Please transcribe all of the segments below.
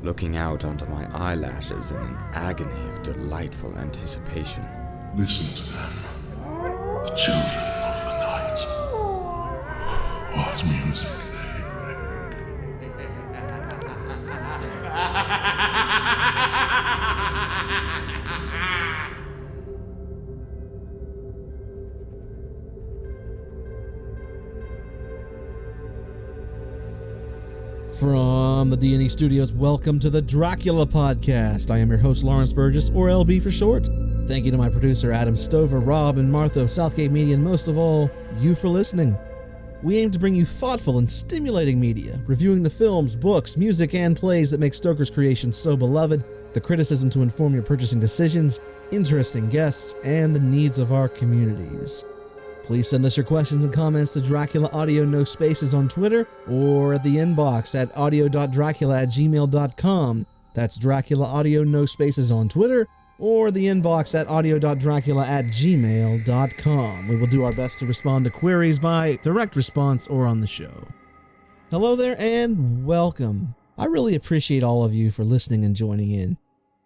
looking out onto my eyelashes in an agony of delightful anticipation. Listen to them, the children of the night. What music they make. From the D&E Studios, welcome to the Dracula Podcast. I am your host, Lawrence Burgess, or LB for short. Thank you to my producer, Adam Stover, Rob, and Martha of Southgate Media, and most of all, you for listening. We aim to bring you thoughtful and stimulating media, reviewing the films, books, music, and plays that make Stoker's creations so beloved, the criticism to inform your purchasing decisions, interesting guests, and the needs of our communities. Please send us your questions and comments to Dracula Audio No Spaces on Twitter or at the inbox at audio.dracula@gmail.com. That's Dracula Audio No Spaces on Twitter or the inbox at audio.dracula@gmail.com. We will do our best to respond to queries by direct response or on the show. Hello there and welcome. I really appreciate all of you for listening and joining in.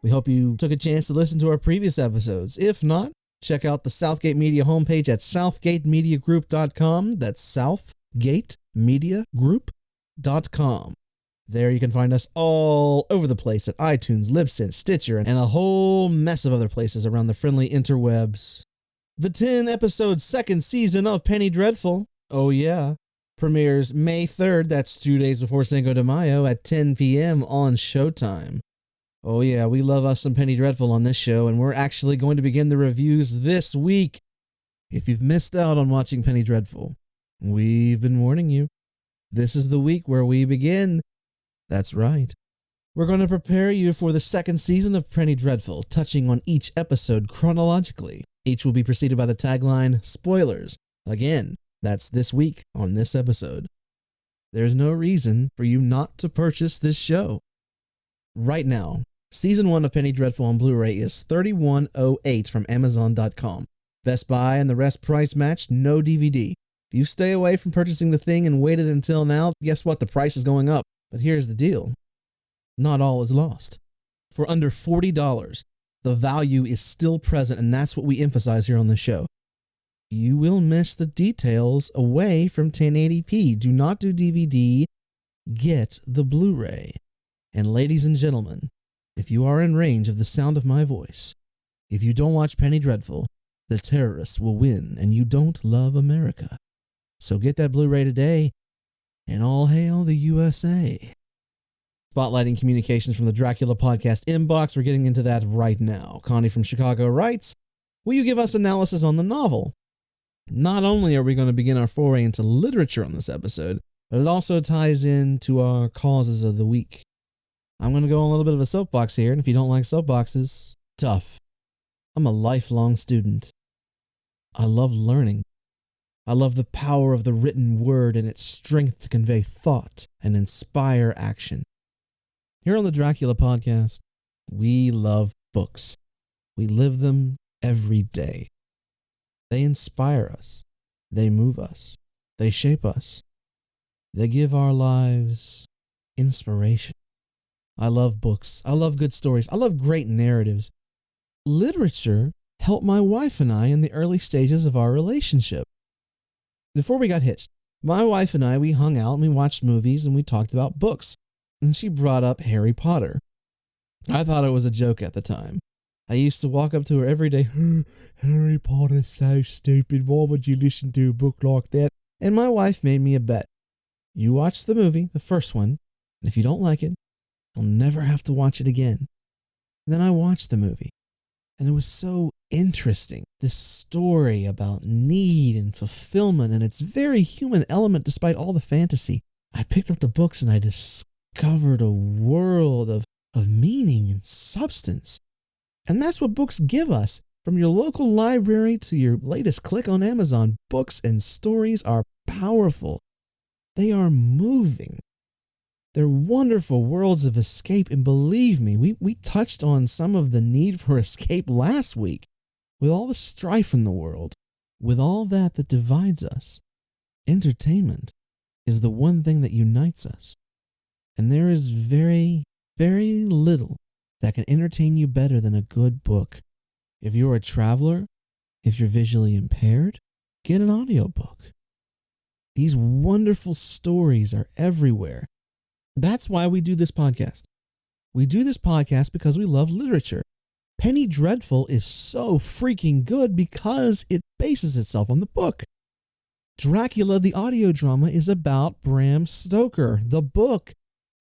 We hope you took a chance to listen to our previous episodes. If not, check out the Southgate Media homepage at southgatemediagroup.com. That's southgatemediagroup.com. There you can find us all over the place at iTunes, Libsyn, Stitcher, and a whole mess of other places around the friendly interwebs. The 10-episode second season of Penny Dreadful, oh yeah, premieres May 3rd, that's 2 days before Cinco de Mayo at 10 p.m. on Showtime. Oh yeah, we love us some Penny Dreadful on this show, and we're actually going to begin the reviews this week. If you've missed out on watching Penny Dreadful, we've been warning you. This is the week where we begin. That's right. We're going to prepare you for the second season of Penny Dreadful, touching on each episode chronologically. Each will be preceded by the tagline, spoilers. Again, that's this week on this episode. There's no reason for you not to purchase this show. Right now, Season 1 of Penny Dreadful on Blu-ray is $31.08 from Amazon.com. Best Buy and the rest price matched, no DVD. If you stay away from purchasing the thing and waited until now, guess what? The price is going up. But here's the deal. Not all is lost. For under $40, the value is still present, and that's what we emphasize here on the show. You will miss the details away from 1080p. Do not do DVD. Get the Blu-ray. And ladies and gentlemen, if you are in range of the sound of my voice, if you don't watch Penny Dreadful, the terrorists will win, and you don't love America. So get that Blu-ray today, and all hail the USA. Spotlighting communications from the Dracula Podcast inbox, we're getting into that right now. Connie from Chicago writes, will you give us analysis on the novel? Not only are we going to begin our foray into literature on this episode, but it also ties into our causes of the week. I'm going to go on a little bit of a soapbox here, and if you don't like soapboxes, tough. I'm a lifelong student. I love learning. I love the power of the written word and its strength to convey thought and inspire action. Here on the Dracula Podcast, we love books. We live them every day. They inspire us. They move us. They shape us. They give our lives inspiration. I love books. I love good stories. I love great narratives. Literature helped my wife and I in the early stages of our relationship. Before we got hitched, my wife and I, we hung out and we watched movies and we talked about books. And she brought up Harry Potter. I thought it was a joke at the time. I used to walk up to her every day, Harry Potter's so stupid. Why would you listen to a book like that? And my wife made me a bet. You watch the movie, the first one, and if you don't like it, you'll never have to watch it again. And then I watched the movie, and it was so interesting. This story about need and fulfillment and its very human element despite all the fantasy. I picked up the books and I discovered a world of meaning and substance. And that's what books give us. From your local library to your latest click on Amazon, books and stories are powerful. They are moving. They're wonderful worlds of escape, and believe me, we touched on some of the need for escape last week. With all the strife in the world, with all that divides us, entertainment is the one thing that unites us. And there is very very little that can entertain you better than a good book. If you're a traveler, if you're visually impaired, get an audiobook. These wonderful stories are everywhere. That's why we do this podcast. We do this podcast because we love literature. Penny Dreadful is so freaking good because it bases itself on the book. Dracula, the audio drama, is about Bram Stoker, the book.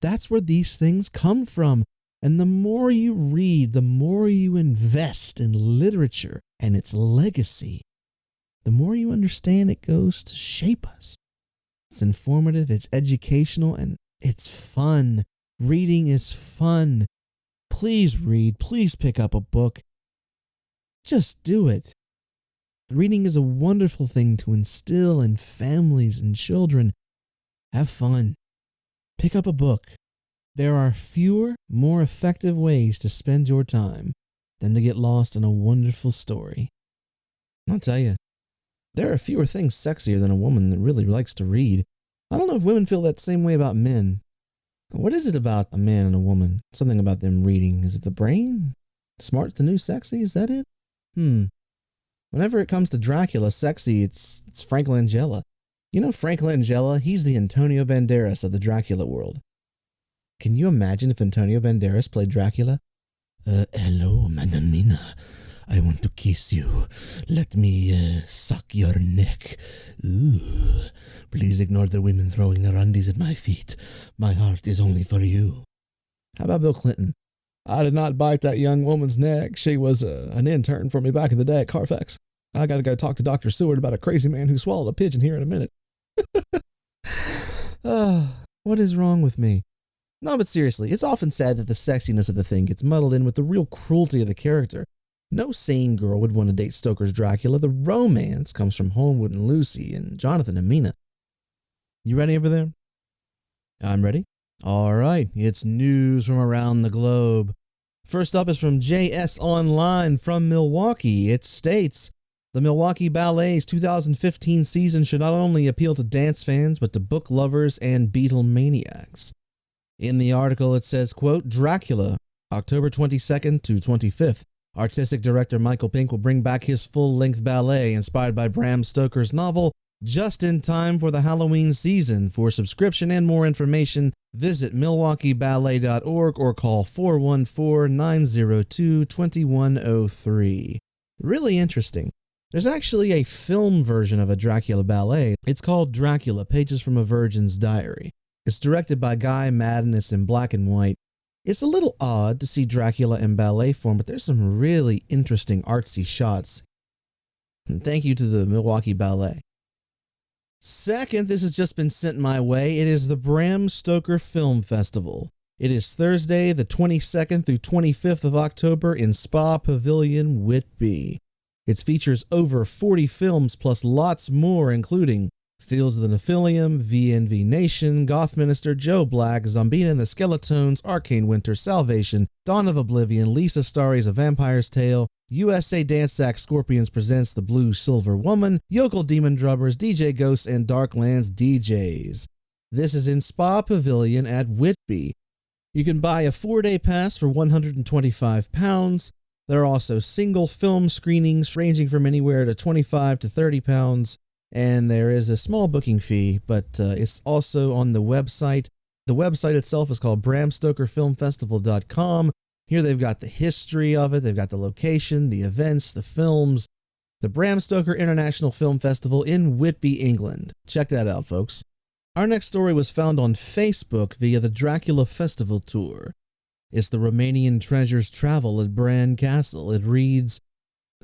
That's where these things come from. And the more you read, the more you invest in literature and its legacy, the more you understand it goes to shape us. It's informative, it's educational, and it's fun. Reading is fun. Please read. Please pick up a book. Just do it. Reading is a wonderful thing to instill in families and children. Have fun. Pick up a book. There are fewer, more effective ways to spend your time than to get lost in a wonderful story. I'll tell you, there are fewer things sexier than a woman that really likes to read. I don't know if women feel that same way about men. What is it about a man and a woman? Something about them reading. Is it the brain? Smart's the new sexy? Is that it? Whenever it comes to Dracula, sexy, it's Frank Langella. You know Frank Langella? He's the Antonio Banderas of the Dracula world. Can you imagine if Antonio Banderas played Dracula? Hello, Madamina. I want to kiss you. Let me suck your neck. Ooh. Please ignore the women throwing their undies at my feet. My heart is only for you. How about Bill Clinton? I did not bite that young woman's neck. She was an intern for me back in the day at Carfax. I got to go talk to Dr. Seward about a crazy man who swallowed a pigeon here in a minute. What is wrong with me? No, but seriously, it's often said that the sexiness of the thing gets muddled in with the real cruelty of the character. No sane girl would want to date Stoker's Dracula. The romance comes from Homewood and Lucy and Jonathan and Mina. You ready over there? I'm ready. All right, it's news from around the globe. First up is from JS Online from Milwaukee. It states, the Milwaukee Ballet's 2015 season should not only appeal to dance fans, but to book lovers and Beatle maniacs. In the article, it says, quote, Dracula, October 22nd to 25th. Artistic director Michael Pink will bring back his full-length ballet inspired by Bram Stoker's novel just in time for the Halloween season. For subscription and more information, visit milwaukeeballet.org or call 414-902-2103. Really interesting. There's actually a film version of a Dracula ballet. It's called Dracula, Pages from a Virgin's Diary. It's directed by Guy Madden. It's in black and white. It's a little odd to see Dracula in ballet form, but there's some really interesting artsy shots. And thank you to the Milwaukee Ballet. Second, this has just been sent my way. It is the Bram Stoker Film Festival. It is Thursday, the 22nd through 25th of October in Spa Pavilion, Whitby. It features over 40 films plus lots more, including Fields of the Nephilim, VNV Nation, Goth Minister, Joe Black, Zombina and the Skeletones, Arcane Winter, Salvation, Dawn of Oblivion, Lisa Starry's A Vampire's Tale, USA Dance Act Scorpions presents The Blue Silver Woman, Yokel Demon Drummers, DJ Ghosts, and Darklands DJs. This is in Spa Pavilion at Whitby. You can buy a 4-day pass for £125. There are also single film screenings ranging from anywhere to £25 to £30. And there is a small booking fee, but it's also on the website. The website itself is called BramStokerFilmFestival.com. Here they've got the history of it, they've got the location, the events, the films. The Bram Stoker International Film Festival in Whitby, England. Check that out, folks. Our next story was found on Facebook via the Dracula Festival Tour. It's the Romanian Treasures Travel at Bran Castle. It reads,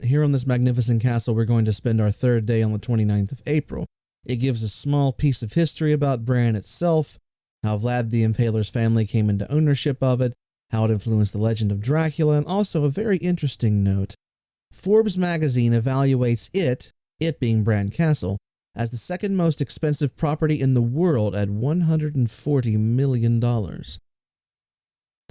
here on this magnificent castle, we're going to spend our third day on the 29th of April. It gives a small piece of history about Bran itself, how Vlad the Impaler's family came into ownership of it, how it influenced the legend of Dracula, and also a very interesting note. Forbes magazine evaluates it being Bran Castle, as the second most expensive property in the world at $140 million. The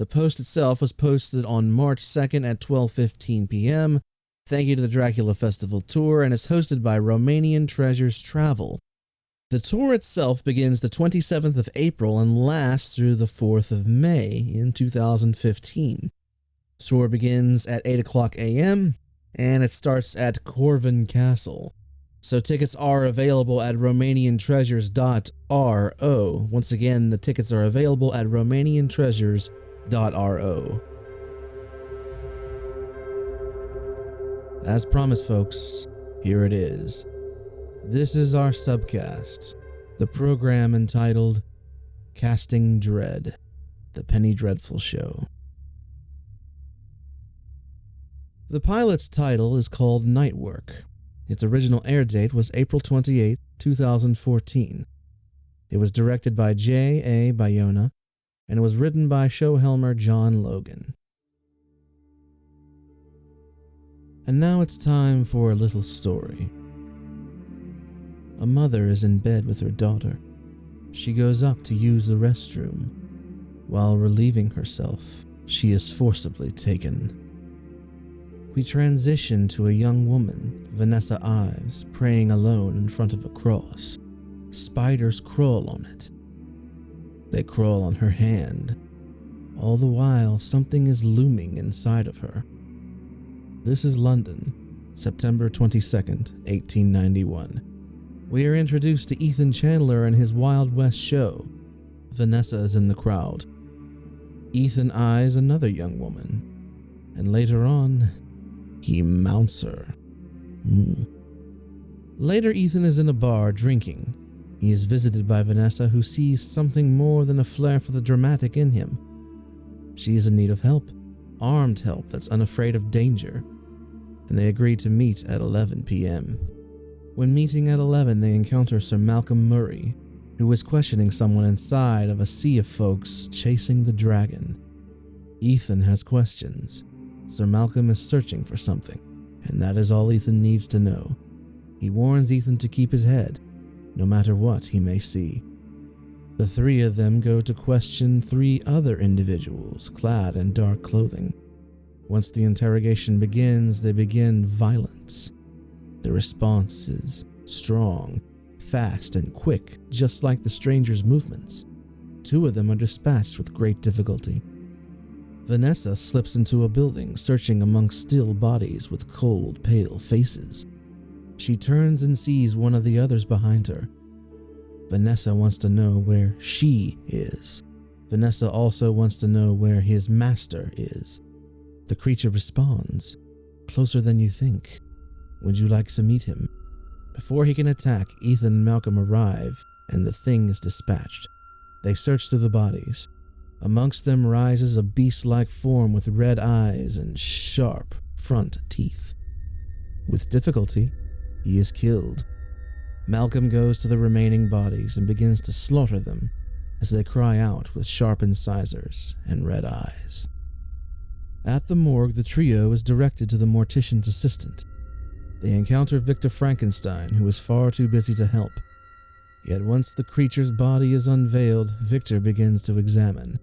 post itself was posted on March 2nd at 12:15 p.m., Thank you to the Dracula Festival Tour, and is hosted by Romanian Treasures Travel. The tour itself begins the 27th of April and lasts through the 4th of May in 2015. The tour begins at 8 o'clock a.m. and it starts at Corvin Castle. So tickets are available at romaniantreasures.ro. Once again, the tickets are available at romaniantreasures.ro. As promised, folks, here it is. This is our subcast, the program entitled Casting Dread, The Penny Dreadful Show. The pilot's title is called Night Work. Its original air date was April 28, 2014. It was directed by J.A. Bayona and it was written by showhelmer John Logan. And now it's time for a little story. A mother is in bed with her daughter. She goes up to use the restroom. While relieving herself, she is forcibly taken. We transition to a young woman, Vanessa Ives, praying alone in front of a cross. Spiders crawl on it. They crawl on her hand. All the while, something is looming inside of her. This is London, September 22nd, 1891. We are introduced to Ethan Chandler and his Wild West show. Vanessa is in the crowd. Ethan eyes another young woman, and later on, he mounts her. Later, Ethan is in a bar drinking. He is visited by Vanessa, who sees something more than a flair for the dramatic in him. She is in need of help, armed help that's unafraid of danger, and they agree to meet at 11 p.m. When meeting at 11, they encounter Sir Malcolm Murray, who is questioning someone inside of a sea of folks chasing the dragon. Ethan has questions. Sir Malcolm is searching for something, and that is all Ethan needs to know. He warns Ethan to keep his head, no matter what he may see. The three of them go to question three other individuals clad in dark clothing. Once the interrogation begins, they begin violence. The response is strong, fast, and quick, just like the stranger's movements. Two of them are dispatched with great difficulty. Vanessa slips into a building, searching amongst still bodies with cold, pale faces. She turns and sees one of the others behind her. Vanessa wants to know where she is. Vanessa also wants to know where his master is. The creature responds, "Closer than you think. Would you like to meet him?" Before he can attack, Ethan and Malcolm arrive, and the thing is dispatched. They search through the bodies. Amongst them rises a beast-like form with red eyes and sharp front teeth. With difficulty, he is killed. Malcolm goes to the remaining bodies and begins to slaughter them as they cry out with sharp incisors and red eyes. At the morgue, the trio is directed to the mortician's assistant. They encounter Victor Frankenstein, who is far too busy to help. Yet once the creature's body is unveiled, Victor begins to examine.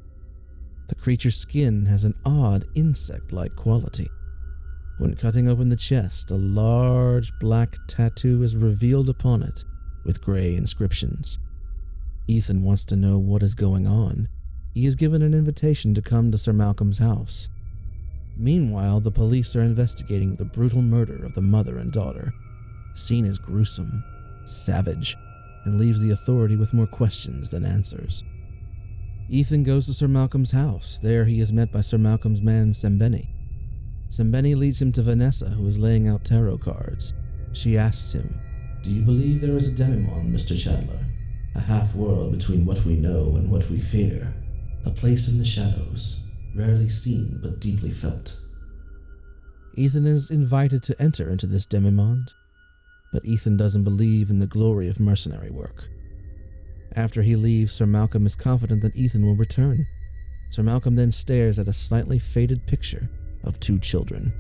The creature's skin has an odd insect-like quality. When cutting open the chest, a large black tattoo is revealed upon it with gray inscriptions. Ethan wants to know what is going on. He is given an invitation to come to Sir Malcolm's house. Meanwhile, the police are investigating the brutal murder of the mother and daughter. The scene is gruesome, savage, and leaves the authority with more questions than answers. Ethan goes to Sir Malcolm's house. There he is met by Sir Malcolm's man, Sembeni. Sembeni leads him to Vanessa, who is laying out tarot cards. She asks him, "Do you believe there is a demimonde, Mr. Chandler? A half-world between what we know and what we fear. A place in the shadows, rarely seen but deeply felt." Ethan is invited to enter into this demimonde, but Ethan doesn't believe in the glory of mercenary work. After he leaves, Sir Malcolm is confident that Ethan will return. Sir Malcolm then stares at a slightly faded picture of two children.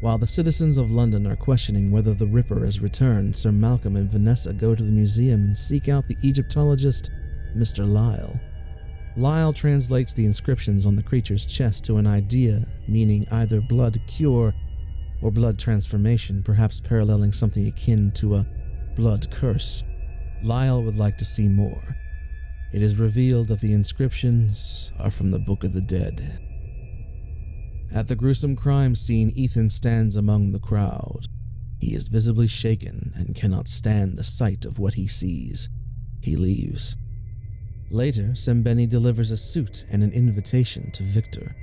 While the citizens of London are questioning whether the Ripper has returned, Sir Malcolm and Vanessa go to the museum and seek out the Egyptologist, Mr. Lyle. Lyle translates the inscriptions on the creature's chest to an idea meaning either blood cure or blood transformation, perhaps paralleling something akin to a blood curse. Lyle would like to see more. It is revealed that the inscriptions are from the Book of the Dead. At the gruesome crime scene, Ethan stands among the crowd. He is visibly shaken and cannot stand the sight of what he sees. He leaves. Later, s1e1 delivers a suit and an invitation to Victor.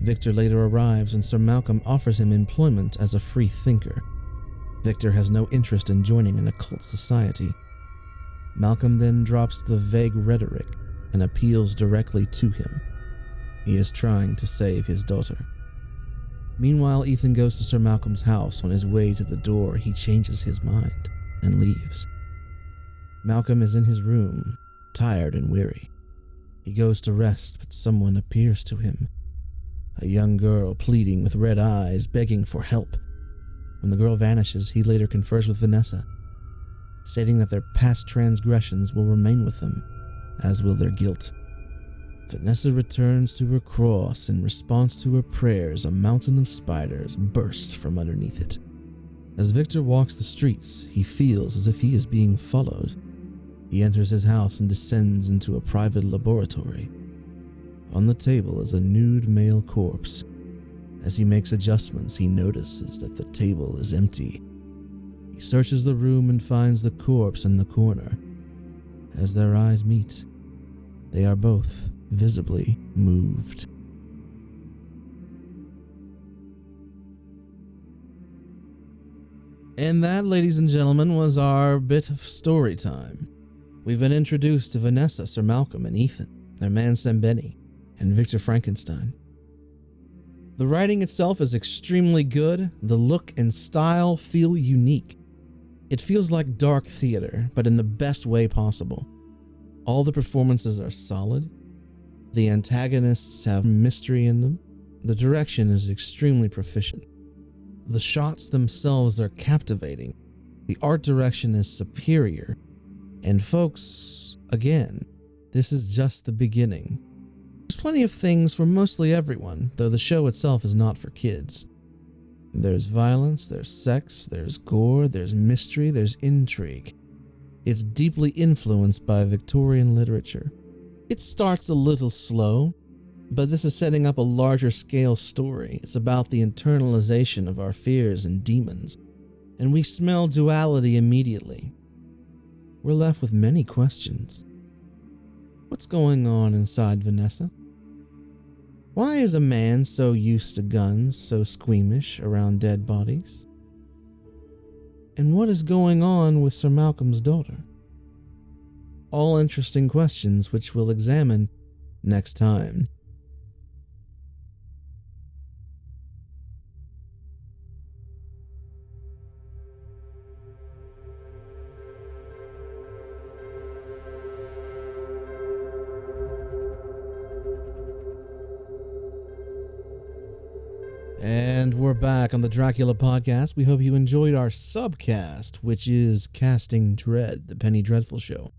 Victor later arrives and Sir Malcolm offers him employment as a free thinker. Victor has no interest in joining an occult society. Malcolm then drops the vague rhetoric and appeals directly to him. He is trying to save his daughter. Meanwhile, Ethan goes to Sir Malcolm's house. On his way to the door, he changes his mind and leaves. Malcolm is in his room, tired and weary. He goes to rest, but someone appears to him. A young girl pleading with red eyes, begging for help. When the girl vanishes, he later confers with Vanessa, stating that their past transgressions will remain with them, as will their guilt. Vanessa returns to her cross. In response to her prayers, a mountain of spiders bursts from underneath it. As Victor walks the streets, he feels as if he is being followed. He enters his house and descends into a private laboratory. On the table is a nude male corpse. As he makes adjustments, he notices that the table is empty. He searches the room and finds the corpse in the corner. As their eyes meet, they are both visibly moved. And that, ladies and gentlemen, was our bit of story time. We've been introduced to Vanessa, Sir Malcolm, and Ethan, their man s1e1, and Victor Frankenstein. The writing itself is extremely good. The look and style feel unique. It feels like dark theater, but in the best way possible. All the performances are solid. The antagonists have mystery in them. The direction is extremely proficient. The shots themselves are captivating. The art direction is superior. And folks, again, this is just the beginning. There's plenty of things for mostly everyone, though the show itself is not for kids. There's violence, there's sex, there's gore, there's mystery, there's intrigue. It's deeply influenced by Victorian literature. It starts a little slow, but this is setting up a larger scale story. It's about the internalization of our fears and demons, and we smell duality immediately. We're left with many questions. What's going on inside Vanessa? Why is a man so used to guns so squeamish around dead bodies? And what is going on with Sir Malcolm's daughter? All interesting questions which we'll examine next time. And we're back on the Dracula podcast. We hope you enjoyed our subcast, which is Casting Dread, the Penny Dreadful Show.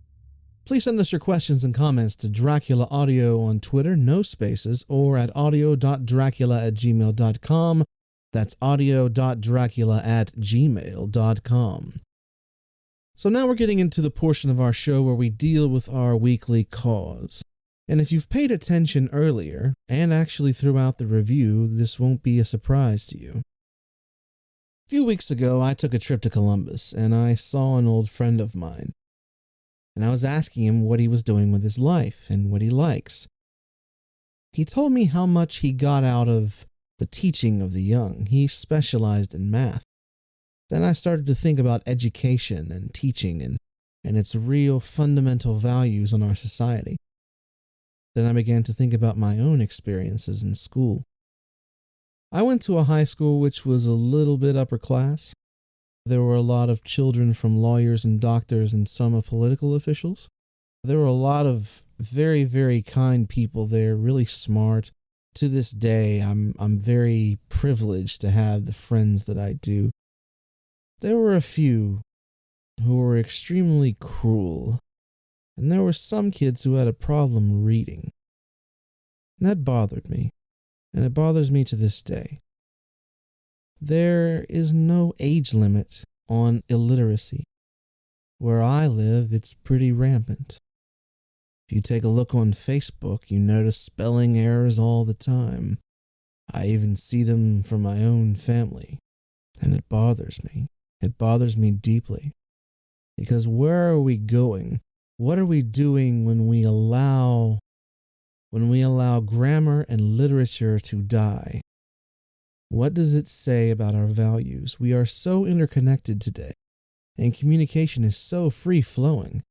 Please send us your questions and comments to Dracula Audio on Twitter, no spaces, or at audio.dracula@gmail.com. That's audio.dracula@gmail.com. So now we're getting into the portion of our show where we deal with our weekly cause. And if you've paid attention earlier, and actually throughout the review, this won't be a surprise to you. A few weeks ago, I took a trip to Columbus, and I saw an old friend of mine. And I was asking him what he was doing with his life and what he likes. He told me how much he got out of the teaching of the young. He specialized in math. Then I started to think about education and teaching and its real fundamental values on our society. Then I began to think about my own experiences in school. I went to a high school which was a little bit upper class. There were a lot of children from lawyers and doctors and some of political officials. There were a lot of very, very kind people there, really smart. To this day, I'm very privileged to have the friends that I do. There were a few who were extremely cruel, and there were some kids who had a problem reading. And that bothered me, and it bothers me to this day. There is no age limit on illiteracy. Where I live, it's pretty rampant. If you take a look on Facebook, you notice spelling errors all the time. I even see them from my own family, and it bothers me. It bothers me deeply. Because where are we going? What are we doing when we allow grammar and literature to die? What does it say about our values? We are so interconnected today, and communication is so free-flowing,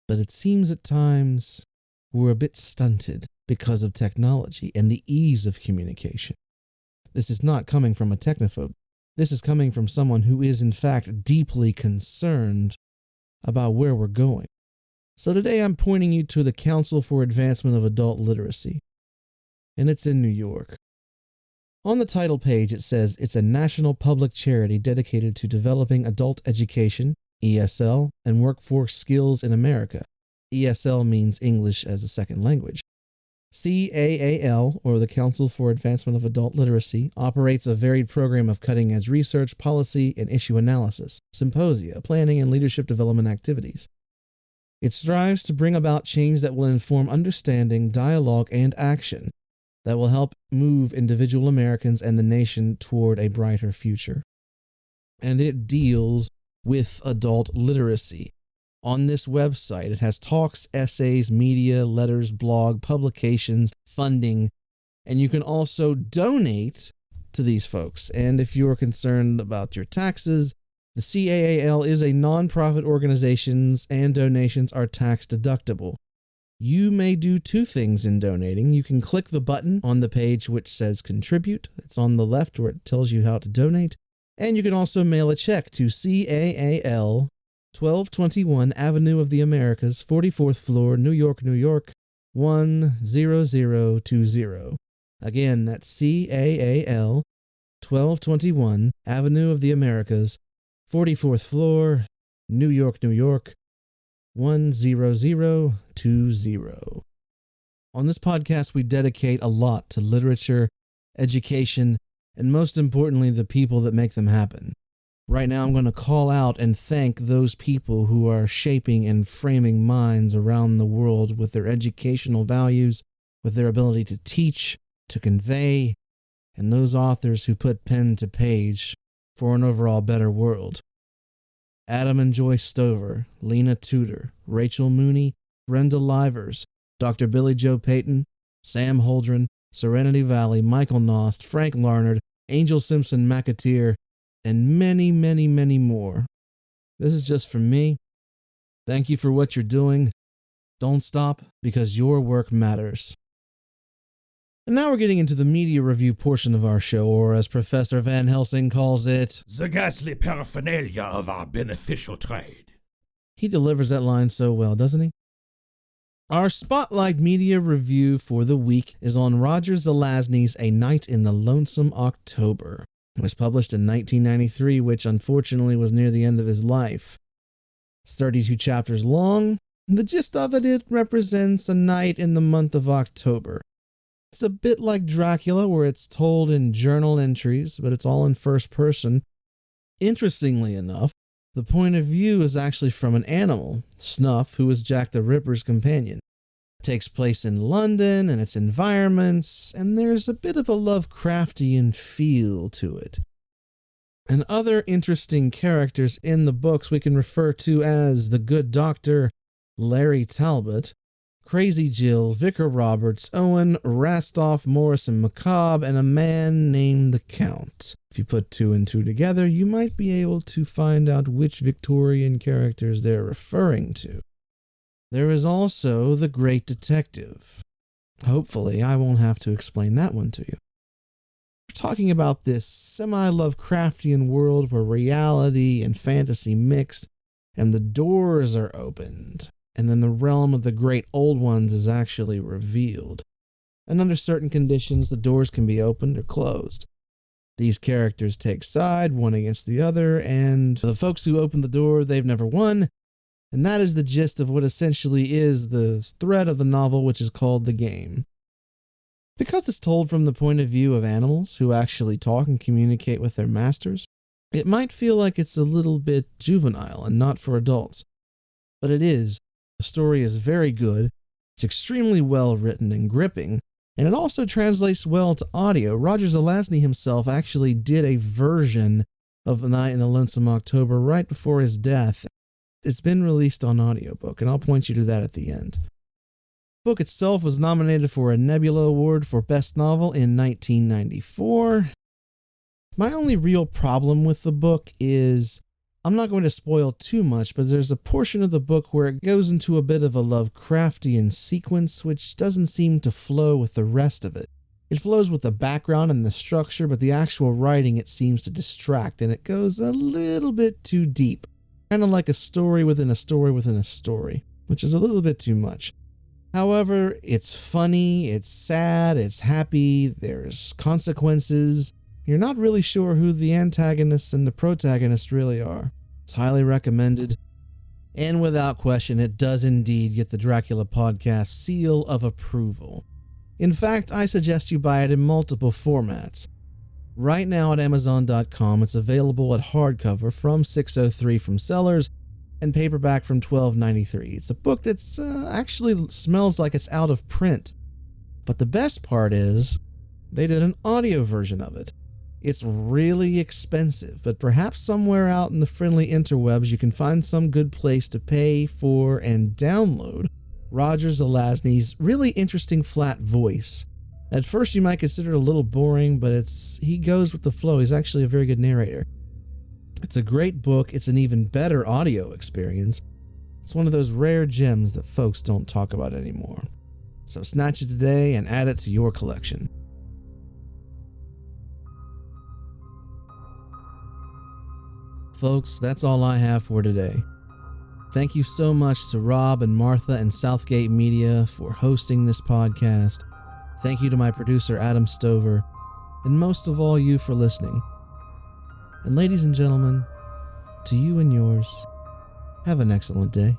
but it seems at times we're a bit stunted because of technology and the ease of communication. This is not coming from a technophobe. This is coming from someone who is, in fact, deeply concerned about where we're going. So today I'm pointing you to the Council for Advancement of Adult Literacy, and it's in New York. On the title page it says it's a national public charity dedicated to developing adult education, ESL, and workforce skills in America. ESL means English as a Second Language. CAAL, or the Council for Advancement of Adult Literacy, operates a varied program of cutting-edge research, policy, and issue analysis, symposia, planning, and leadership development activities. It strives to bring about change that will inform understanding, dialogue, and action that will help move individual Americans and the nation toward a brighter future. And it deals with adult literacy. On this website, it has talks, essays, media, letters, blog, publications, funding, and you can also donate to these folks. And if you're concerned about your taxes, the CAAL is a nonprofit organization and donations are tax deductible. You may do two things in donating. You can click the button on the page which says contribute. It's on the left where it tells you how to donate. And you can also mail a check to CAAL, 1221 Avenue of the Americas, 44th floor, New York, New York, 10020. Again, that's CAAL, 1221 Avenue of the Americas, 44th floor, New York, New York, 10020. On this podcast, we dedicate a lot to literature, education, and most importantly, the people that make them happen. Right now, I'm going to call out and thank those people who are shaping and framing minds around the world with their educational values, with their ability to teach, to convey, and those authors who put pen to page for an overall better world. Adam and Joyce Stover, Lena Tudor, Rachel Mooney, Brenda Livers, Dr. Billy Joe Payton, Sam Holdren, Serenity Valley, Michael Nost, Frank Larnard, Angel Simpson McAteer, and many, many, many more. This is just from me. Thank you for what you're doing. Don't stop, because your work matters. And now we're getting into the media review portion of our show, or as Professor Van Helsing calls it, the ghastly paraphernalia of our beneficial trade. He delivers that line so well, doesn't he? Our spotlight media review for the week is on Roger Zelazny's A Night in the Lonesome October. It was published in 1993, which unfortunately was near the end of his life. It's 32 chapters long. The gist of it represents a night in the month of October. It's a bit like Dracula, where it's told in journal entries, but it's all in first person. Interestingly enough, the point of view is actually from an animal, Snuff, who is Jack the Ripper's companion. It takes place in London and its environments, and there's a bit of a Lovecraftian feel to it. And other interesting characters in the books we can refer to as the Good Doctor, Larry Talbot, Crazy Jill, Vicar Roberts, Owen, Rastoff, Morrison Macabre, and a man named the Count. If you put two and two together, you might be able to find out which Victorian characters they're referring to. There is also the Great Detective. Hopefully, I won't have to explain that one to you. We're talking about this semi-Lovecraftian world where reality and fantasy mixed, and the doors are opened. And then the realm of the great old ones is actually revealed. And under certain conditions, the doors can be opened or closed. These characters take side, one against the other, and the folks who open the door, they've never won. And that is the gist of what essentially is the thread of the novel, which is called The Game. Because it's told from the point of view of animals who actually talk and communicate with their masters, it might feel like it's a little bit juvenile and not for adults. but it is. The story is very good. It's extremely well written and gripping, and it also translates well to audio. Roger Zelazny himself actually did a version of The Night in the Lonesome October right before his death. It's been released on audiobook, and I'll point you to that at the end. The book itself was nominated for a Nebula Award for Best Novel in 1994. My only real problem with the book is, I'm not going to spoil too much, but there's a portion of the book where it goes into a bit of a Lovecraftian sequence, which doesn't seem to flow with the rest of it. It flows with the background and the structure, but the actual writing it seems to distract, and it goes a little bit too deep. Kind of like a story within a story within a story, which is a little bit too much. However, it's funny, it's sad, it's happy, there's consequences. You're not really sure who the antagonists and the protagonists really are. It's highly recommended. And without question, it does indeed get the Dracula Podcast seal of approval. In fact, I suggest you buy it in multiple formats. Right now at Amazon.com, it's available at hardcover from $6.03 from Sellers and paperback from $12.93. It's a book that's actually smells like it's out of print. But the best part is, they did an audio version of it. It's really expensive, but perhaps somewhere out in the friendly interwebs you can find some good place to pay for and download Roger Zelazny's really interesting flat voice. At first you might consider it a little boring, but he goes with the flow. He's actually a very good narrator. It's a great book. It's an even better audio experience. It's one of those rare gems that folks don't talk about anymore. So snatch it today and add it to your collection. Folks, that's all I have for today. Thank you so much to Rob and Martha and Southgate Media for hosting this podcast. Thank you to my producer Adam Stover, and most of all you for listening. And ladies and gentlemen, to you and yours, have an excellent day.